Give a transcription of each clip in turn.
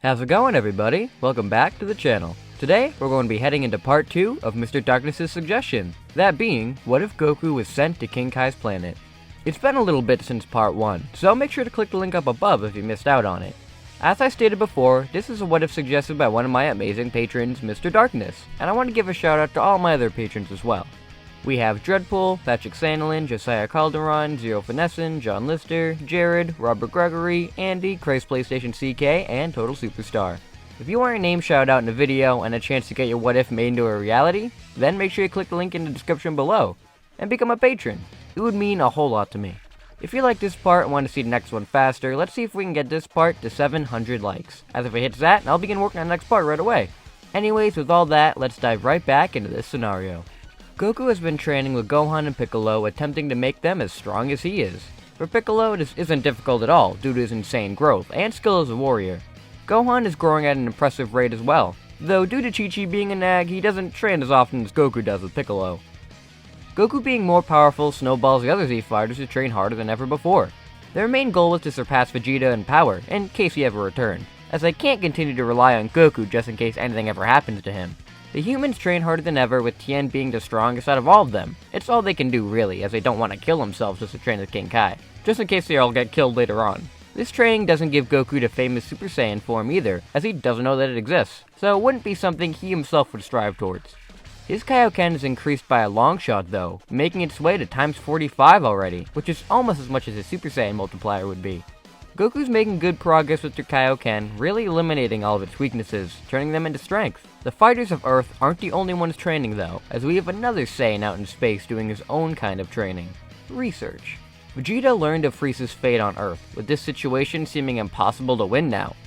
How's it going, everybody? Welcome back to the channel. Today, we're going to be heading into part 2 of Mr. Darkness' suggestion. That being, what if Goku was sent to King Kai's planet? It's been a little bit since part 1, so make sure to click the link up above if you missed out on it. As I stated before, this is a what if suggested by one of my amazing patrons, Mr. Darkness, and I want to give a shout out to all my other patrons as well. We have Dreadpool, Patrick Sandlin, Josiah Calderon, Zero Finessin, John Lister, Jared, Robert Gregory, Andy, Craze PlayStation CK, and Total Superstar. If you want your name shouted out in a video and a chance to get your what if made into a reality, then make sure you click the link in the description below, and become a patron. It would mean a whole lot to me. If you like this part and want to see the next one faster, let's see if we can get this part to 700 likes. As if it hits that, I'll begin working on the next part right away. Anyways, with all that, let's dive right back into this scenario. Goku has been training with Gohan and Piccolo, attempting to make them as strong as he is. For Piccolo, this isn't difficult at all, due to his insane growth and skill as a warrior. Gohan is growing at an impressive rate as well, though due to Chi-Chi being a nag, he doesn't train as often as Goku does with Piccolo. Goku being more powerful snowballs the other Z fighters to train harder than ever before. Their main goal was to surpass Vegeta in power, in case he ever returned, as they can't continue to rely on Goku just in case anything ever happens to him. The humans train harder than ever, with Tien being the strongest out of all of them. It's all they can do really, as they don't want to kill themselves just to train with King Kai, just in case they all get killed later on. This training doesn't give Goku the famous Super Saiyan form either, as he doesn't know that it exists, so it wouldn't be something he himself would strive towards. His Kaioken is increased by a long shot though, making its way to times 45 already, which is almost as much as his Super Saiyan multiplier would be. Goku's making good progress with their Kaioken, really eliminating all of its weaknesses, turning them into strength. The fighters of Earth aren't the only ones training though, as we have another Saiyan out in space doing his own kind of training. Research. Vegeta learned of Frieza's fate on Earth, with this situation seeming impossible to win now.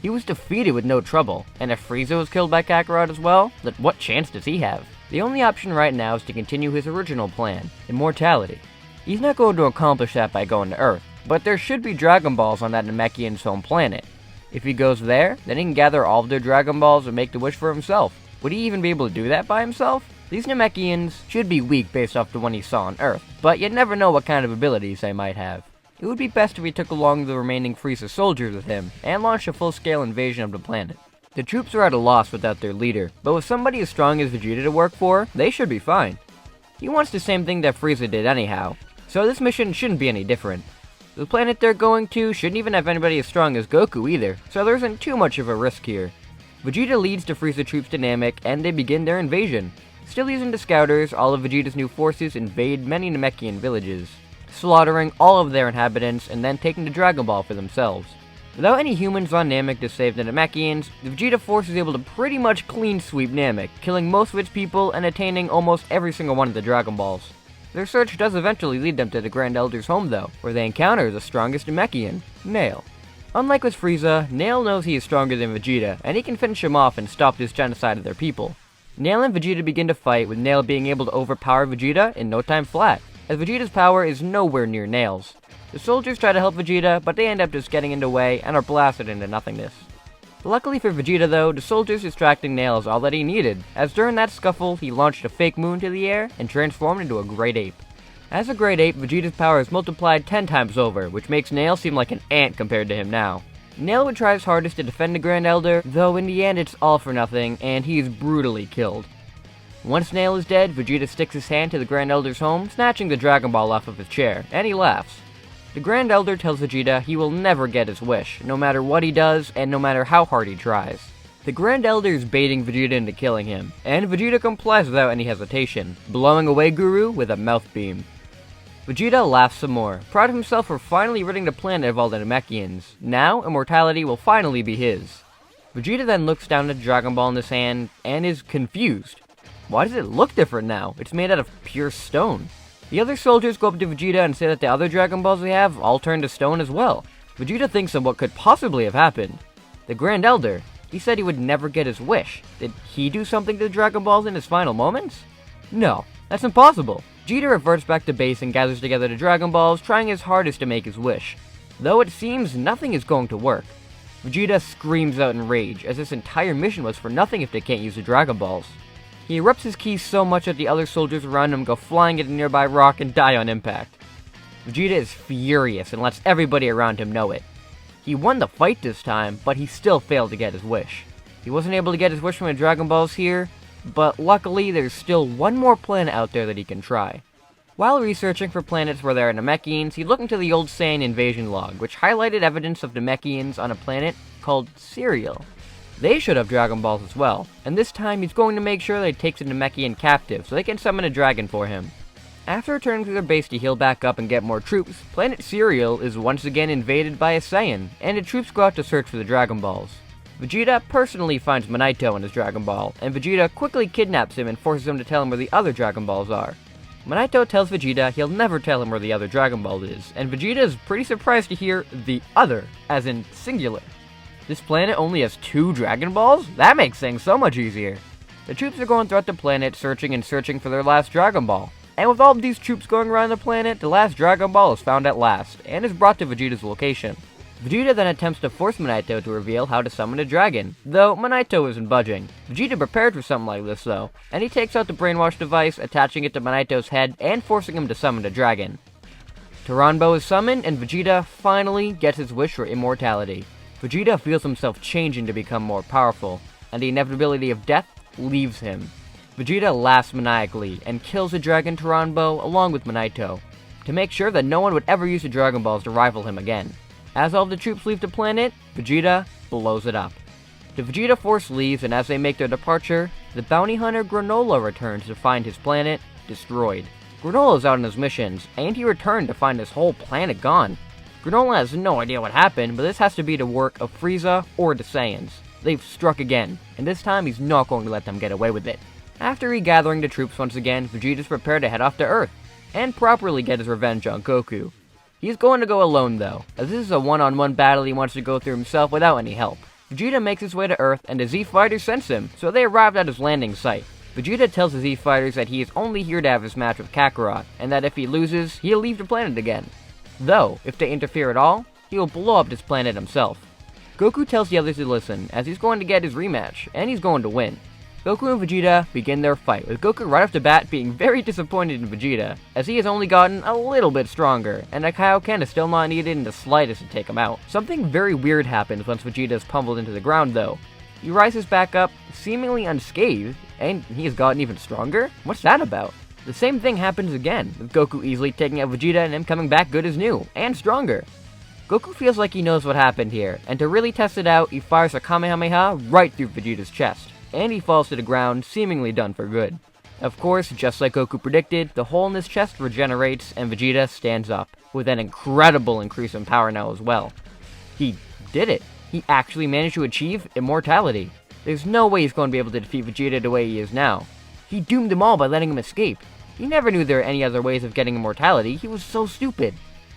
He was defeated with no trouble, and if Frieza was killed by Kakarot as well, then what chance does he have? The only option right now is to continue his original plan, immortality. He's not going to accomplish that by going to Earth, but there should be Dragon Balls on that Namekian's home planet. If he goes there, then he can gather all of their Dragon Balls and make the wish for himself. Would he even be able to do that by himself? These Namekians should be weak based off the one he saw on Earth, but you never know what kind of abilities they might have. It would be best if he took along the remaining Frieza soldiers with him, and launched a full-scale invasion of the planet. The troops are at a loss without their leader, but with somebody as strong as Vegeta to work for, they should be fine. He wants the same thing that Frieza did anyhow, so this mission shouldn't be any different. The planet they're going to shouldn't even have anybody as strong as Goku either, so there isn't too much of a risk here. Vegeta leads the Frieza troops to Namek, and they begin their invasion. Still using the Scouters, all of Vegeta's new forces invade many Namekian villages, slaughtering all of their inhabitants and then taking the Dragon Ball for themselves. Without any humans on Namek to save the Namekians, the Vegeta force is able to pretty much clean sweep Namek, killing most of its people and attaining almost every single one of the Dragon Balls. Their search does eventually lead them to the Grand Elder's home though, where they encounter the strongest Namekian, Nail. Unlike with Frieza, Nail knows he is stronger than Vegeta, and he can finish him off and stop this genocide of their people. Nail and Vegeta begin to fight, with Nail being able to overpower Vegeta in no time flat, as Vegeta's power is nowhere near Nail's. The soldiers try to help Vegeta, but they end up just getting in the way and are blasted into nothingness. Luckily for Vegeta though, the soldiers distracting Nail is all that he needed, as during that scuffle, he launched a fake moon to the air and transformed into a great ape. As a great ape, Vegeta's power is multiplied 10 times over, which makes Nail seem like an ant compared to him now. Nail would try his hardest to defend the Grand Elder, though in the end it's all for nothing, and he is brutally killed. Once Nail is dead, Vegeta sticks his hand to the Grand Elder's home, snatching the Dragon Ball off of his chair, and he laughs. The Grand Elder tells Vegeta he will never get his wish, no matter what he does, and no matter how hard he tries. The Grand Elder is baiting Vegeta into killing him, and Vegeta complies without any hesitation, blowing away Guru with a mouth beam. Vegeta laughs some more, proud of himself for finally ridding the planet of all the Namekians. Now, immortality will finally be his. Vegeta then looks down at the Dragon Ball in his hand, and is confused. Why does it look different now? It's made out of pure stone. The other soldiers go up to Vegeta and say that the other Dragon Balls they have all turned to stone as well. Vegeta thinks of what could possibly have happened. The Grand Elder, he said he would never get his wish. Did he do something to the Dragon Balls in his final moments? No, that's impossible. Vegeta reverts back to base and gathers together the Dragon Balls, trying his hardest to make his wish. Though it seems nothing is going to work. Vegeta screams out in rage, as this entire mission was for nothing if they can't use the Dragon Balls. He erupts his ki so much that the other soldiers around him go flying at a nearby rock and die on impact. Vegeta is furious and lets everybody around him know it. He won the fight this time, but he still failed to get his wish. He wasn't able to get his wish from the Dragon Balls here, but luckily there's still one more planet out there that he can try. While researching for planets where there are Namekians, he looked into the old Saiyan invasion log, which highlighted evidence of Namekians on a planet called Cereal. They should have Dragon Balls as well, and this time he's going to make sure they take the Namekian captive so they can summon a dragon for him. After returning to their base to heal back up and get more troops, planet Cereal is once again invaded by a Saiyan, and the troops go out to search for the Dragon Balls. Vegeta personally finds Manito in his Dragon Ball, and Vegeta quickly kidnaps him and forces him to tell him where the other Dragon Balls are. Manito tells Vegeta he'll never tell him where the other Dragon Ball is, and Vegeta is pretty surprised to hear the other, as in singular. This planet only has 2 Dragon Balls? That makes things so much easier. The troops are going throughout the planet searching for their last Dragon Ball. And with all of these troops going around the planet, the last Dragon Ball is found at last, and is brought to Vegeta's location. Vegeta then attempts to force Manito to reveal how to summon a dragon, though Manito isn't budging. Vegeta prepared for something like this though, and he takes out the brainwash device, attaching it to Manito's head and forcing him to summon a dragon. Taranbo is summoned, and Vegeta finally gets his wish for immortality. Vegeta feels himself changing to become more powerful, and the inevitability of death leaves him. Vegeta laughs maniacally and kills the dragon Taranbo along with Manito, to make sure that no one would ever use the Dragon Balls to rival him again. As all the troops leave the planet, Vegeta blows it up. The Vegeta Force leaves, and as they make their departure, the bounty hunter Granola returns to find his planet destroyed. Granola's out on his missions, and he returned to find his whole planet gone. Granola has no idea what happened, but this has to be the work of Frieza or the Saiyans. They've struck again, and this time he's not going to let them get away with it. After regathering the troops once again, Vegeta's prepared to head off to Earth, and properly get his revenge on Goku. He's going to go alone though, as this is a one-on-one battle he wants to go through himself without any help. Vegeta makes his way to Earth, and the Z-Fighters sense him, so they arrive at his landing site. Vegeta tells the Z-Fighters that he is only here to have his match with Kakarot, and that if he loses, he'll leave the planet again. Though, if they interfere at all, he will blow up this planet himself. Goku tells the others to listen, as he's going to get his rematch, and he's going to win. Goku and Vegeta begin their fight, with Goku right off the bat being very disappointed in Vegeta, as he has only gotten a little bit stronger, and a Kaioken is still not needed in the slightest to take him out. Something very weird happens once Vegeta is pummeled into the ground though. He rises back up, seemingly unscathed, and he has gotten even stronger? What's that about? The same thing happens again, with Goku easily taking out Vegeta and him coming back good as new, and stronger. Goku feels like he knows what happened here, and to really test it out, he fires a Kamehameha right through Vegeta's chest, and he falls to the ground, seemingly done for good. Of course, just like Goku predicted, the hole in his chest regenerates, and Vegeta stands up, with an incredible increase in power now as well. He did it. He actually managed to achieve immortality. There's no way he's going to be able to defeat Vegeta the way he is now. He doomed them all by letting him escape. He never knew there were any other ways of getting immortality. He was so stupid.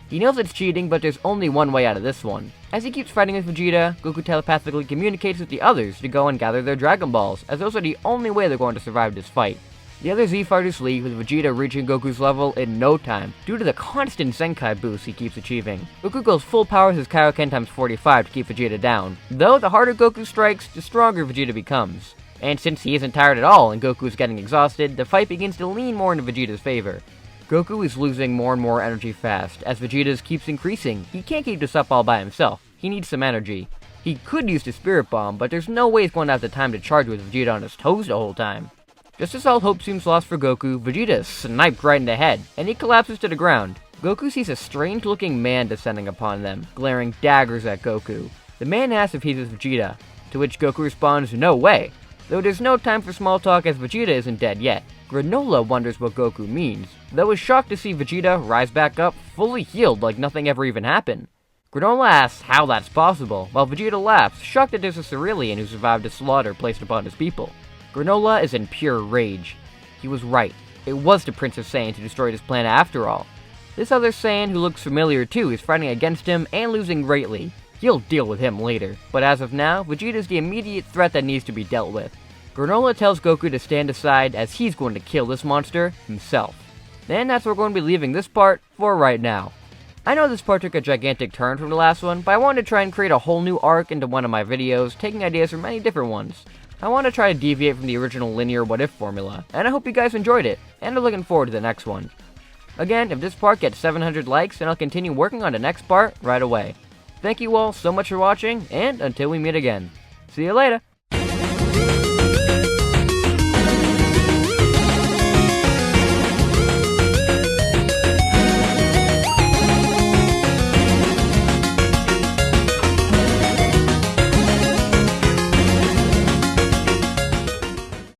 He knows it's cheating, but there's only one way out of this one. As he keeps fighting with Vegeta, Goku telepathically communicates with the others to go and gather their Dragon Balls, as those are the only way they're going to survive this fight. The other Z-Fighters leave, with Vegeta reaching Goku's level in no time, due to the constant Zenkai boosts he keeps achieving. Goku goes full power with his Kaioken times 45 to keep Vegeta down, though the harder Goku strikes, the stronger Vegeta becomes. And since he isn't tired at all and Goku is getting exhausted, the fight begins to lean more into Vegeta's favor. Goku is losing more and more energy fast, as Vegeta's keeps increasing. He can't keep this up all by himself. He needs some energy. He could use the Spirit Bomb, but there's no way he's going to have the time to charge with Vegeta on his toes the whole time. Just as all hope seems lost for Goku, Vegeta is sniped right in the head, and he collapses to the ground. Goku sees a strange-looking man descending upon them, glaring daggers at Goku. The man asks if he's with Vegeta, to which Goku responds, "No way," though there's no time for small talk as Vegeta isn't dead yet. Granola wonders what Goku means, though is shocked to see Vegeta rise back up, fully healed like nothing ever even happened. Granola asks how that's possible, while Vegeta laughs, shocked that there's a Cerealian who survived a slaughter placed upon his people. Granola is in pure rage. He was right. It was the Prince of Saiyans who destroyed his planet after all. This other Saiyan who looks familiar too is fighting against him and losing greatly. He'll deal with him later, but as of now, Vegeta is the immediate threat that needs to be dealt with. Granola tells Goku to stand aside as he's going to kill this monster himself. And that's where we're going to be leaving this part for right now. I know this part took a gigantic turn from the last one, but I wanted to try and create a whole new arc into one of my videos, taking ideas from many different ones. I want to try to deviate from the original linear what-if formula, and I hope you guys enjoyed it, and are looking forward to the next one. Again, if this part gets 700 likes, then I'll continue working on the next part right away. Thank you all so much for watching, and until we meet again. See you later!